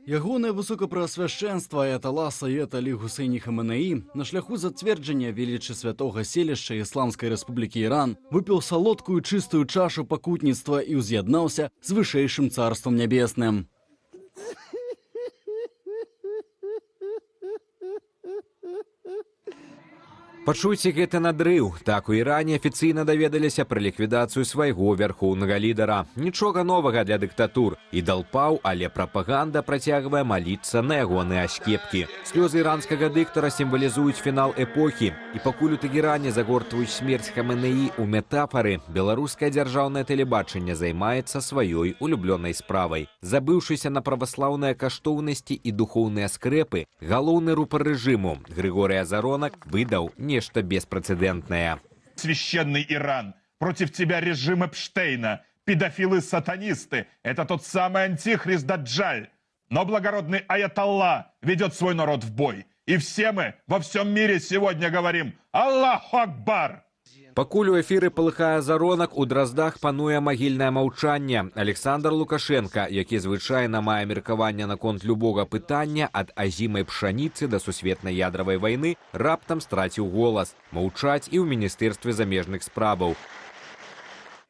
Ягонае высокапрэасвяшчэнства аятала Саед Алі Гусейні Хаменеі на шляху зацверджання велічы святога селішча Ісламскай Рэспублікі Іран выпіў салодкую чыстую чашу пакутніцтва і ўз'яднаўся з вышэйшым царствам нябесным. Пачуйце гэты надрыў. Так у Іране афіцыйна даведаліся пра ліквідацыю свайго вярхоўнага лідара. Нічога новага для дыктатур. Ідал паў, але прапаганда працягвае маліцца на ягоныя аскепкі. Слёзы іранскага дыктара сімвалізуюць фінал эпохі. І пакуль у Тэгеране загортваюць смерць Хаменеі ў метафары, беларускае дзяржаўнае тэлебачанне займаецца сваёй улюблёнай справай. Забыўшыся на праваслаўныя каштоўнасці і духоўныя скрэпы, галоўны рупар рэжыму Григорий Азаронак выдаў нечто беспрецедентное. Священный Иран, против тебя режим Эпштейна, педофилы-сатанисты, это тот самый антихрист Даджаль. Но благородный аятолла ведет свой народ в бой. И все мы во всем мире сегодня говорим «Аллаху Акбар». Пакуль у эфіры палыхае Азаронак, у Драздах пануе магільнае маўчанне. Александр Лукашенко, які звычайна мае меркаванне наконт любога пытання ад азімай пшаніцы да сусветнай ядравай вайны, раптам страціў голас. Маўчаць і ў міністэрстве замежных справаў.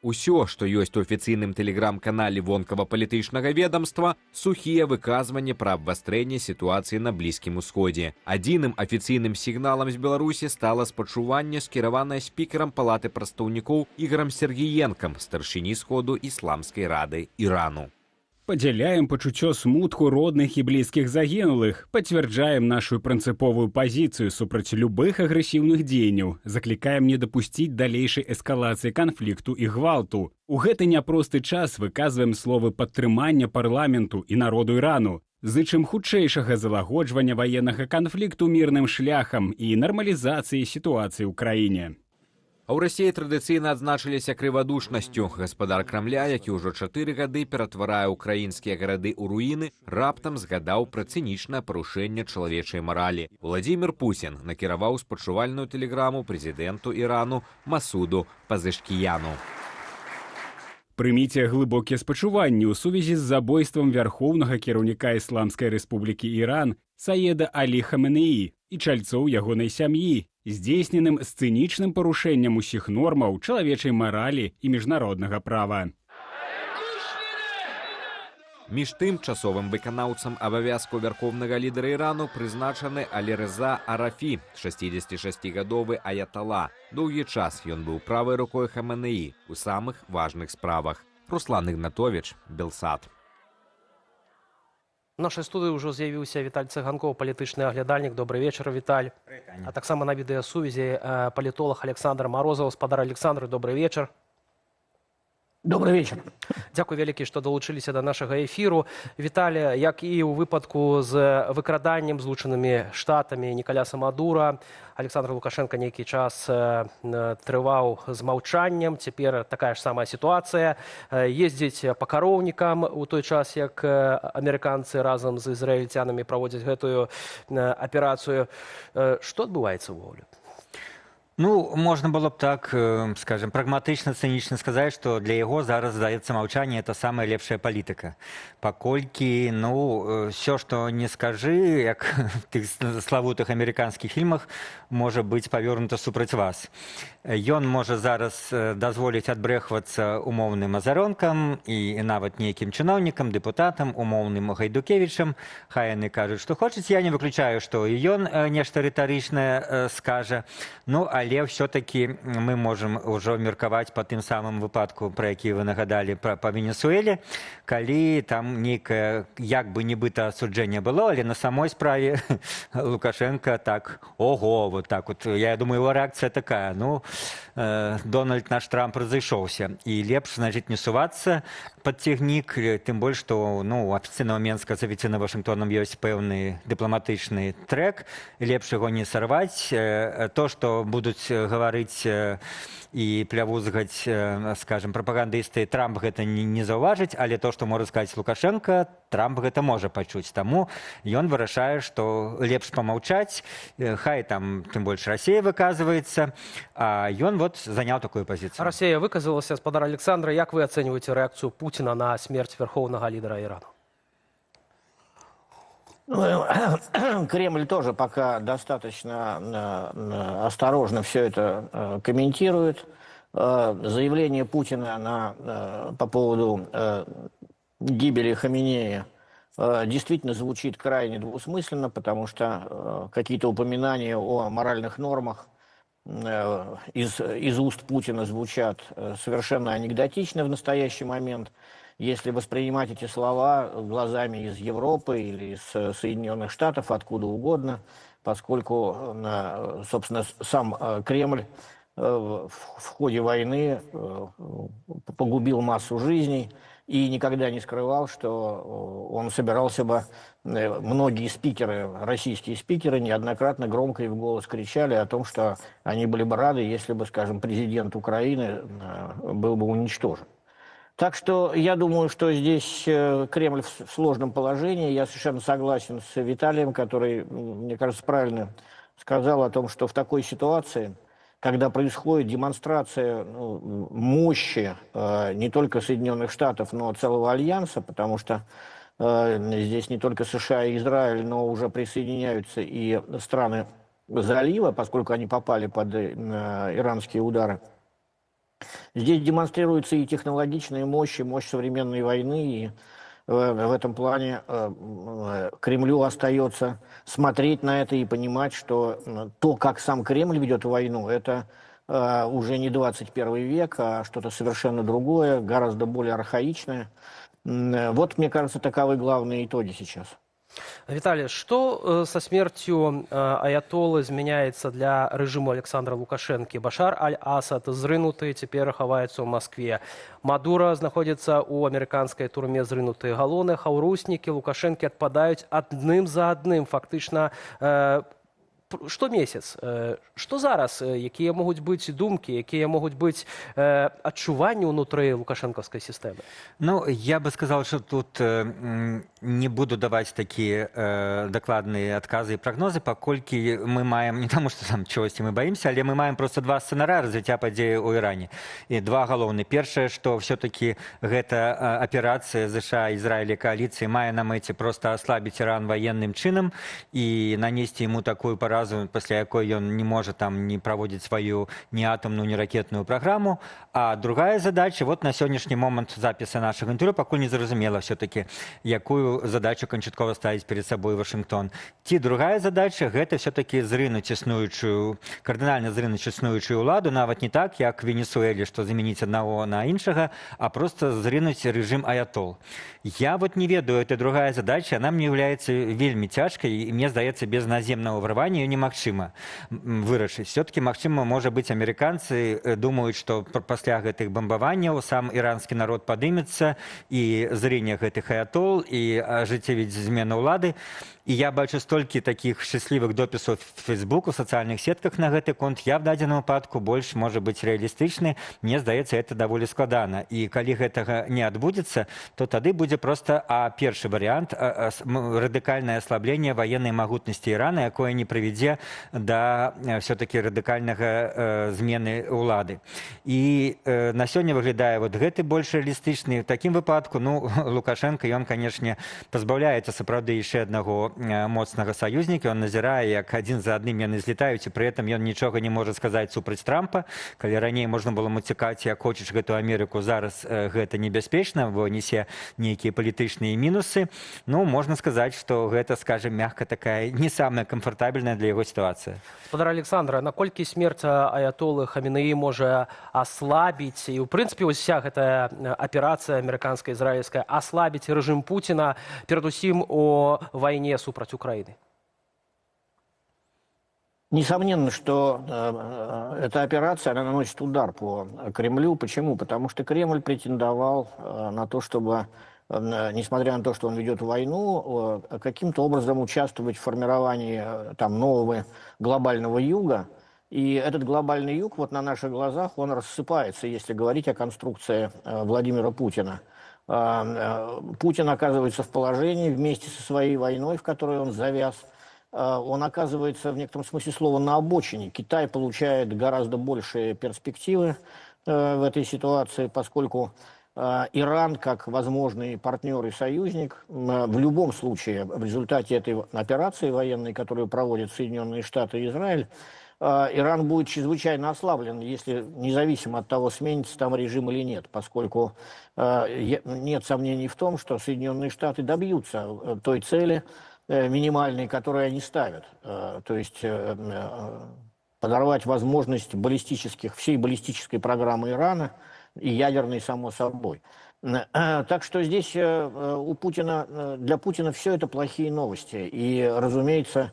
Усё, што ёсць у афіцыйным тэлеграм-канале вонкава-палітычнага ведамства, сухія выказванні пра абвастрэнне сітуацыі на Блізкім Усходзе. Адзіным афіцыйным сігналам з Беларусі стала спачуванне, скіраванае спікерам Палаты прадстаўнікоў Ігорам Сергіенкам, старшыні сходу Ісламскай рады Ірану. Падзяляем пачуццё смутку родных і блізкіх загінулых, пацвярджаем нашу прынцыповую пазіцыю супраць любых агрэсіўных дзеянняў, заклікаем не дапусціць далейшай эскалацыі канфлікту і гвалту. У гэты няпросты час выказваем словы падтрымання парламенту і народу Ірану. Зычым хутчэйшага залагоджвання ваеннага канфлікту мірным шляхам і нармалізацыі сітуацыі ў краіне. А ў Расіі традыцыйна адзначыліся крывадушнасцю. Гаспадар Крамля, які ўжо 4 гады ператварае ўкраінскія гарады ў руіны, раптам згадаў пра цынічнае парушэнне чалавечай маралі. Владзімір Пуцін накіраваў спачувальную тэлеграму прэзідэнту Ірану Масуду Пазешкіяну. Прыміце глыбокія спачуванні ў сувязі з забойствам вярхоўнага кіраўніка Ісламскай Рэспублікі Іран Саеда Алі Хаменеі і чальцоў ягонай сям'і, здзейсненым з цынічным парушэннем усіх нормаў чалавечай маралі і міжнароднага права. Між тым, часовым выканаўцам абавязку вярхоўнага лідара Ірану прызначаны Аліреза Арафі, 66-гадовы аятала. Доўгі час ён быў правай рукой Хаменеі у самых важных справах. Руслан Ігнатовіч, Белсат. У нашай студыі ўжо з'явіўся Віталь Цыганкоў, палітычны аглядальнік. Добрый вечар, Віталь. А таксама на відэасувязі палітолог Александр Марозаў. Спадар Александр, добрый вечар. Добрый вечер. Дзякуй вялікі, што далучыліся да нашага эфіру. Віталій, як і ў выпадку з выкраданнем злучанымі штатамі Нікаляса Мадура, Александр Лукашенко нейкі час трываў з маўчаннем. Цяпер такая ж самая сітуацыя. Ездзіць па кароўнікам у той час, як амерыканцы разам з ізраільцянамі праводзяць гэтую аперацыю. Што адбываецца ўвогуле? Ну, можно было б так, скажем, прагматычна, цынічна сказаць, што для яго зараз, здаецца, маўчанне – это самая лепшая палітыка. Паколькі, ну, все, што не скажы, як в тых славутых амерыканскіх фільмах, можа быць павернута супраць вас. Ён можа зараз дазволіць адбрэхвацца умоўным азаронкам і нават нейкім чыноўнікам, дэпутатам, умоўным Гайдукевічам. Хай яны кажуць, што хочуць. Я не выключаю, што і ён нешта рытарычнае скажа. Ну, але все-таки мы можем ўжо меркаваць па тым самым выпадку, пра які вы нагадалі, па Венесуэле, калі там нейкае як бы нібыта асуджэнне было, але на самой справе Лукашенко так, ого, вот так вот. Я думаю, его реакция такая, ну, Дональд наш Трамп разышоўся. І лепш, значит, не сувацца пад цягнік, тым больш, што, ну, у афіцыйнага Менска з афіцыйным Вашынгтонам ёсць пэўны дыпламатычны трэк, лепш яго не сарваць. То, што будуць будуць гаварыць і плявузгаць, скажем, прапагандысты, Трамп гэта не заўважыць, але то, што можа сказаць Лукашенко, Трамп гэта можа пачуць. Таму ён вырашае, што лепш памаўчаць, хай там, тым больш, Расія выказваецца, а ён вот заняў такую пазіцыю. Россия выказалась, господар Александр. Як вы оцениваете реакцию Путина на смерть верховного лидера Ирана? Ну, Кремль тоже пока достаточно осторожно все это комментирует. Заявление Путина по поводу гибели Хаминея действительно звучит крайне двусмысленно, потому что какие-то упоминания о моральных нормах из уст Путина звучат совершенно анекдотично в настоящий момент. Если воспринимать эти слова глазами из Европы или из Соединенных Штатов, откуда угодно, поскольку, собственно, сам Кремль в ходе войны погубил массу жизней и никогда не скрывал, что он собирался бы... Многие спикеры, российские спикеры, неоднократно громко и в голос кричали о том, что они были бы рады, если бы, скажем, президент Украины был бы уничтожен. Так что я думаю, что здесь Кремль в сложном положении. Я совершенно согласен с Виталием, который, мне кажется, правильно сказал о том, что в такой ситуации, когда происходит демонстрация мощи не только Соединенных Штатов, но целого альянса, потому что здесь не только США и Израиль, но уже присоединяются и страны залива, поскольку они попали под иранские удары. Здесь демонстрируется и технологичная мощь, и мощь современной войны, и в этом плане Кремлю остается смотреть на это и понимать, что то, как сам Кремль ведет войну, это уже не 21 век, а что-то совершенно другое, гораздо более архаичное. Вот, мне кажется, таковы главные итоги сейчас. Виталий, что со смертью аятоллы изменяется для режима Александра Лукашенко? Башар аль-Асад зрынуты, теперь хаваецца ў Москве. Мадура знаходзіцца ў амерыканскай турме, зрынутыя галоны, хаўруснікі Лукашэнкі адпадаюць адным за адным, фактычна штомесяц. Што зараз? Якія могуць быць думкі, якія могуць быць адчуванні ўнутры лукашэнкаўскай сістэмы? Ну, я бы сказал, что тут не буду давать такие докладные отказы и прогнозы, паколькі мы маем, не тому, что там чогосьці мы боимся, але мы маем просто два сцэнарыя развіцця падзеі ў Іране. І два галоўны. Першае, што все-таки гэта аперацыя США, Израиля, коалиции мае на мэце просто ослабить Иран военным чынам и нанести ему такую поразу, пасля якой ён не можа там не праводзіць сваю ні атомную, ні ракетную праграму. А другая задача, вот на сённяшні момант запіса нашага інтэрв'ю пакуль не зразумела все-таки, якую задачу канчаткова ставіць перед сабой Вашингтон. Ці другая задача, гэта все-таки зрынуць існуючую, кардынальна зрынуць існуючую ўладу, нават не так, як Венесуэле, што замяніць аднаго на іншага, а просто зрынуць рэжым аятол. Я вот не ведаю, это другая задача, она мне является вельмі цяжкай, і мне здаецца, без наземного врывання немагчыма вырашыць. Все-таки магчыма, можа быць, амерыканцы думаюць, што пасля гэтых бамбаванняў сам іранскі народ падымецца і зрыне гэтых аятол і ажыццявіць змену ўлады. І я бачу столькі такіх шчаслівых допісаў в Фейсбуку, в сацыяльных сетках на гэты конт. Я в дадзеным выпадку больш можа быць рэалістычны. Мне здаецца, это даволі складана. І калі гэтага не адбудзецца, то тады будзе просто першы варыянт радыкальнае аслабленне военной магутнасці Ірана, якое не прывядзе да все-таки радыкальнага змены ўлады. І на сёння выглядае вот гэты больш рэалістычны. В такім выпадку, ну, Лукашенко, ён, канешне, пазбаўляецца сапраўды яшчэ аднаго моцнага саюзніка. Ён назірае, як адзін за адным яны злітаюць, і пры этом ён нічога не можа сказаць супраць Трампа. Калі раней можна было муцікаць, як хочаш гэту Амерыку, зараз гэта небяспечна, бо несе нейкія палітычныя мінусы. Ну, можна сказаць, што гэта, скажем, мягка такая не самая комфортабельная для яго ситуация. Господар Александра, наколькі смерць аятолы Хамінеі можа аслабіць, і, ў прынцыпе, вся гэтая аперацыя амерыканская, израильская, аслабіць рэжым Путина, перадусім у войне супраць Украины? Несомненно, что эта операция, она наносит удар по Кремлю. Почему? Потому что Кремль претендовал на то, чтобы, несмотря на то, что он ведет войну, каким-то образом участвовать в формировании там нового глобального юга. И этот глобальный юг вот на наших глазах, он рассыпается, если говорить о конструкции Владимира Путина. Путин оказывается в положении вместе со своей войной, в которой он завяз. Он оказывается в некотором смысле слова на обочине. Китай получает гораздо большие перспективы в этой ситуации, поскольку Иран, как возможный партнер и союзник, в любом случае в результате этой операции военной, которую проводят Соединенные Штаты и Израиль, Иран будет чрезвычайно ослаблен, если независимо от того, сменится там режим или нет, поскольку нет сомнений в том, что Соединенные Штаты добьются той цели минимальной, которую они ставят, то есть подорвать возможность всей баллистической программы Ирана и ядерной, само собой. Так что здесь для Путина все это плохие новости. И, разумеется,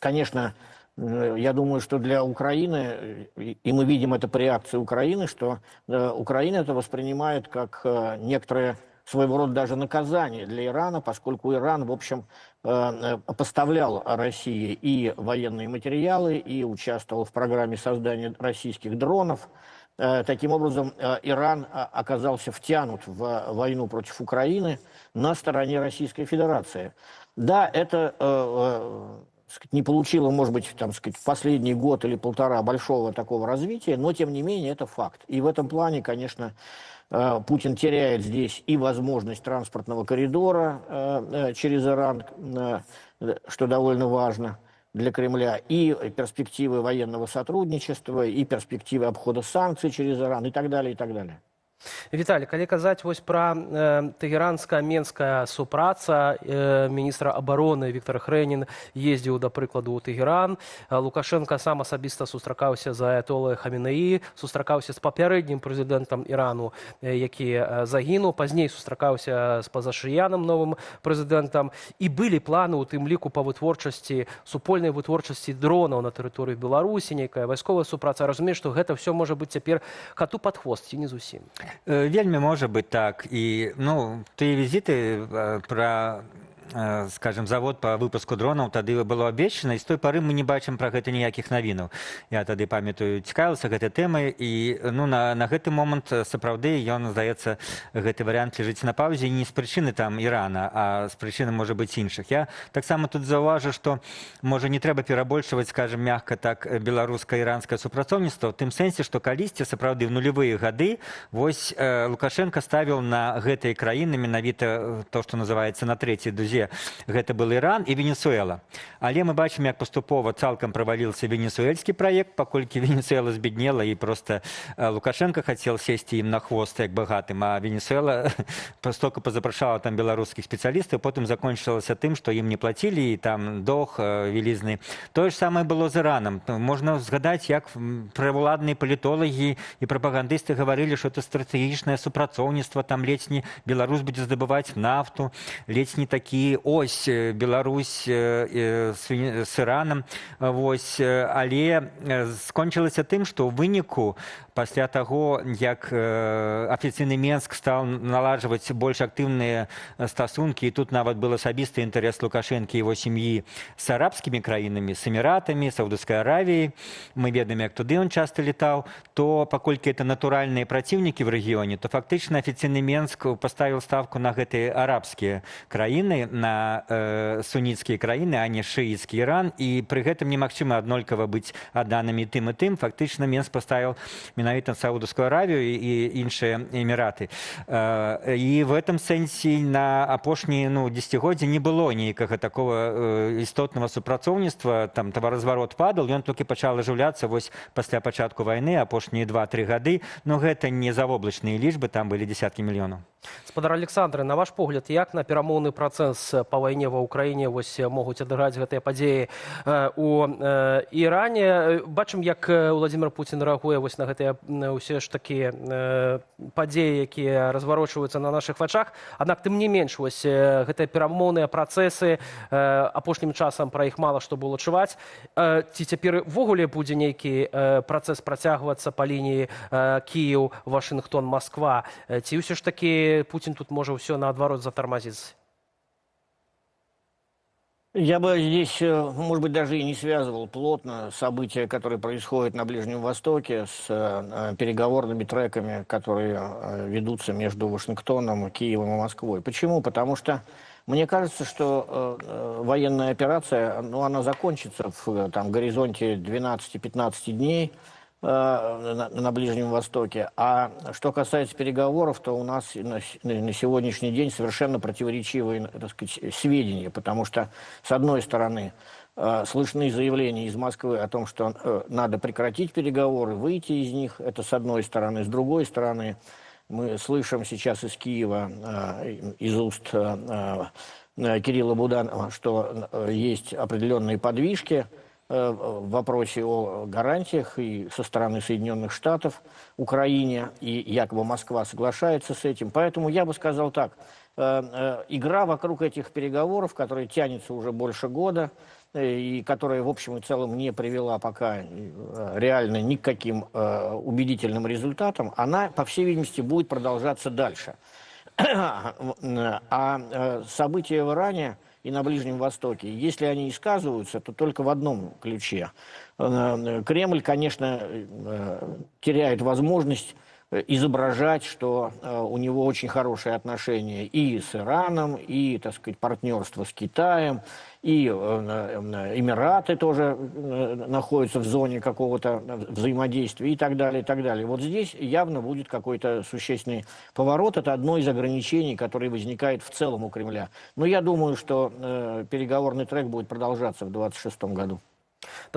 конечно, я думаю, что для Украины, и мы видим это по реакции Украины, что Украина это воспринимает как некоторое своего рода даже наказание для Ирана, поскольку Иран, в общем, поставлял России и военные материалы, и участвовал в программе создания российских дронов. Таким образом, Иран оказался втянут в войну против Украины на стороне Российской Федерации. Да, это не получило, может быть, там, в последний год или полтора большого такого развития, но, тем не менее, это факт. И в этом плане, конечно, Путин теряет здесь и возможность транспортного коридора через Иран, что довольно важно для Кремля, и перспективы военного сотрудничества, и перспективы обхода санкций через Иран, и так далее, и так далее. Віталій, калі казаць вось пра тэгеранска-менская супраца, міністра абароны Віктор Хрэнін ездзіў, да прыкладу, ў Тэгеран. Лукашенко сам асабіста сустракаўся з аятолай Хаменеі, сустракаўся з папярэднім прэзідэнтам Ірану, які загінуў, пазней сустракаўся з Пазашыр'янам, новым прэзідэнтам. І былі планы, у тым ліку, па вытворчасці, супольнай вытворчасці дронаў на тэрыторыі Беларусі, нейкая вайсковая супраца. Разумею, што гэта ўсё можа быць цяпер кату пад хвост, ці не зусім. Вельмі можа быць так. І тыя візіты пра, скажем, завод по выпуску дронаў тады было абвешчана, і з той пары мы не бачым пра гэта ніякіх навінаў. Я тады памятаю, цікавіўся гэтай тэмай, і на гэты момант сапраўды ён, здаецца, гэты варыянт ляжыць на паўзе не з прычыны там Ірана, а з прычыны, можа быць, іншых. Я таксама тут заўважу, што можа не трэба перабольшваць, скажем, мякка так, беларуска-іранскае супрацоўніцтва, в тым сэнсе, што калісьці сапраўды в нулевыя гады вось Лукашенко ставіў на гэтыя краіны менавіта то, што называецца на трэцяй дузе. Гэта был Іран і Венесуэла. Але мы бачым, як паступова цалкам праваліўся венесуэльскі праект, паколькі Венесуэла збеднела і проста Лукашенко хацеў сесці ім на хвост як багатым, а Венесуэла простока пазапрашала там беларускіх спецыялістаў, потым закончылася тым, што ім не плацілі, і там доўг вялізны. Тое ж самае было з Іранам. Можна згадаць, як праваладныя палітолагі і прапагандысты гаварылі, што это стратэгічнае супрацоўніцтва, там ледзь не Беларусь будзе здабываць нафту, ледзь не такі ось Беларусь с Іранам, але скончылася тым, што ў выніку пасля таго, як афіцыйны Менск стаў наладжваць больш актыўныя стасункі, і тут нават был асабісты інтарэс Лукашэнкі і яго сям'і з арабскімі краінамі, з Эміратамі, Саудаўскай Аравіяй, мы ведаем, як туды ён часта летаў, то паколькі это натуральныя праціўнікі в рэгіёне, то фактычна афіцыйны Менск паставіў ставку на гэтыя арабскія краіны, на суніцкія краіны, а не шыіцкі Іран, і пры гэтым немагчыма аднолькава быць адданымі тым і тым. Фактычна Менск паставіў менавіта Саудаўскую Аравію і іншыя Эміраты. І в этом сэнсе на апошнія дзесяцігоддзі не было нейкага такого істотнага супрацоўніцтва, там таваразварот падал, ён толькі пачаў ажыўляцца вось пасля пачатку вайны, апошнія 2-3 гады, но гэта не завоблачныя лічбы, там былі дзесяткі мільёнаў. Спадар Александр, на ваш погляд, як на перамоўны працэс па вайне ва ўкраіне могуць адыграць гэтыя падзеі у Іране? Бачым, як Владимир Путин рэагуе на гэтыя ўсе ж такі падзеі, якія разварочваюцца на нашых вачах. Аднак, тым не менш, гэтыя перамоўныя працэсы, апошнім часам пра іх мала што было чуваць. Ці цяпер увогуле будзе нейкі працэс працягвацца па лініі Кіеў, Вашынгтон, Масква? Ці ўсё ж такі Путин тут можа ўсё наадварот затармазіць? Я бы здесь, может быть, даже и не связывал плотно события, которые происходят на Ближнем Востоке, с переговорными треками, которые ведутся между Вашингтоном, Киевом и Москвой. Почему? Потому что мне кажется, что военная операция, ну, она закончится в горизонте 12-15 дней на Ближнем Востоке. А что касается переговоров, то у нас на сегодняшний день совершенно противоречивые, так сказать, сведения, потому что, с одной стороны, слышны заявления из Москвы о том, что надо прекратить переговоры, выйти из них, это с одной стороны. С другой стороны, мы слышим сейчас из Киева, из уст Кирилла Буданова, что есть определенные подвижки в вопросе о гарантиях и со стороны Соединенных Штатов Украине, и якобы Москва соглашается с этим. Поэтому я бы сказал так, игра вокруг этих переговоров, которая тянется уже больше года, и которая, в общем и целом, не привела пока реально ни к каким убедительным результатам, она, по всей видимости, будет продолжаться дальше. А события в Иране и на Ближнем Востоке, если они и сказываются, то только в одном ключе. Кремль, конечно, теряет возможность изображать, что у него очень хорошие отношения и с Ираном, и, так сказать, партнерство с Китаем, и Эмираты тоже находятся в зоне какого-то взаимодействия и так далее, и так далее. Вот здесь явно будет какой-то существенный поворот. Это одно из ограничений, которое возникает в целом у Кремля. Но я думаю, что переговорный трек будет продолжаться в 2026 году.